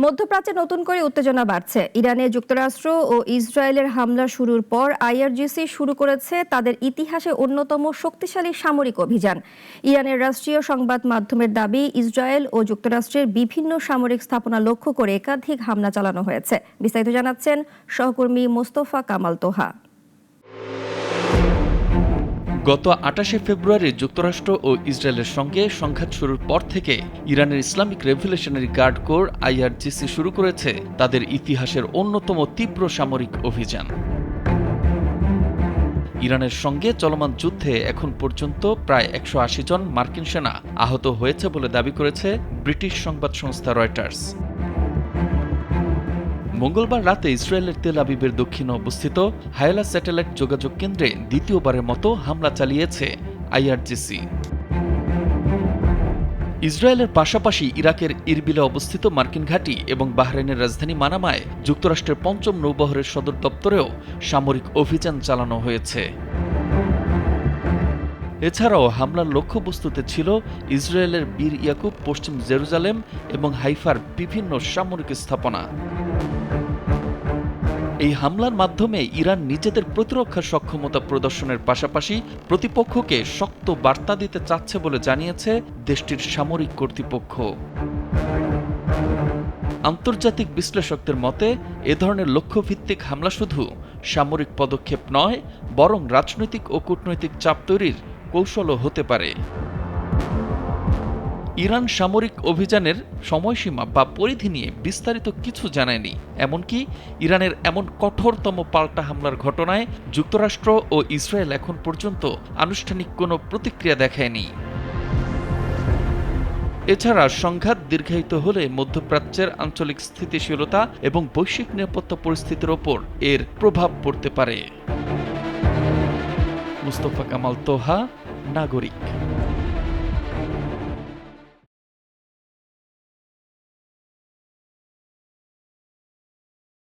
মধ্যপ্রাচ্যে নতুন করে উত্তেজনা বাড়ছে। ইরানে যুক্তরাষ্ট্র ও ইসরায়েলের হামলা শুরুর পর আইআরজিসি শুরু করেছে তাদের ইতিহাসে অন্যতম শক্তিশালী সামরিক অভিযান। ইরানের রাষ্ট্রীয় সংবাদ মাধ্যমের দাবি, ইসরায়েল ও যুক্তরাষ্ট্রের বিভিন্ন সামরিক স্থাপনা লক্ষ্য করে একাধিক হামলা চালানো হয়েছে। বিস্তারিত জানাচ্ছেন সহকর্মী মোস্তফা কামাল তোহা। গত ২৮ ফেব্রুয়ারি যুক্তরাষ্ট্র ও ইসরায়েলের সঙ্গে সংঘাত শুরুর পর থেকে ইরানের Islamic revolutionary guard corps IRGC শুরু করেছে তাদের ইতিহাসের অন্যতম তীব্র সামরিক অভিযান। ইরানের সঙ্গে চলমান যুদ্ধে এখন পর্যন্ত প্রায় ১৮০ জন মার্কিন সেনা আহত হয়েছে বলে দাবি করেছে ব্রিটিশ সংবাদ সংস্থা রয়টার্স। মঙ্গলবার রাতে ইসরায়েলের তেল আবিবের দক্ষিণে অবস্থিত হায়ালা স্যাটেলাইট যোগাযোগ কেন্দ্রে দ্বিতীয়বারের মতো হামলা চালিয়েছে আইআরজিসি। ইসরায়েলের পাশাপাশি ইরাকের ইরবিলে অবস্থিত মার্কিন ঘাঁটি এবং বাহরাইনের রাজধানী মানামায় যুক্তরাষ্ট্রের ৫ম নৌবহরের সদর দপ্তরেও সামরিক অভিযান চালানো হয়েছে। এছাড়াও হামলার লক্ষ্যবস্তুতে ছিল ইসরায়েলের বীর ইয়াকুব, পশ্চিম জেরুজালেম এবং হাইফার বিভিন্ন সামরিক স্থাপনা। এই হামলার মাধ্যমে ইরান নিজেদের প্রতিরক্ষা সক্ষমতা প্রদর্শনের পাশাপাশি প্রতিপক্ষকে শক্ত বার্তা দিতে চাচ্ছে বলে জানিয়েছে দেশটির সামরিক কর্তৃপক্ষ। আন্তর্জাতিক বিশ্লেষকদের মতে এ ধরনের লক্ষ্যভিত্তিক হামলা শুধু সামরিক পদক্ষেপ নয়, বরং রাজনৈতিক ও কূটনৈতিক চাপ তৈরির কৌশলও হতে পারে। ইরান সামরিক অভিযানের সময়সীমা বা পরিধি নিয়ে বিস্তারিত কিছু জানায়নি। এমনকি ইরানের এমন কঠোরতম পাল্টা হামলার ঘটনায় যুক্তরাষ্ট্র ও ইসরায়েল এখন পর্যন্ত আনুষ্ঠানিক কোনো প্রতিক্রিয়া দেখায়নি। এছাড়া সংঘাত দীর্ঘায়িত হলে মধ্যপ্রাচ্যের আঞ্চলিক স্থিতিশীলতা এবং বৈশ্বিক নিরাপত্তা পরিস্থিতির ওপর এর প্রভাব পড়তে পারে। মুস্তফা কামাল তোহা, নাগরিক।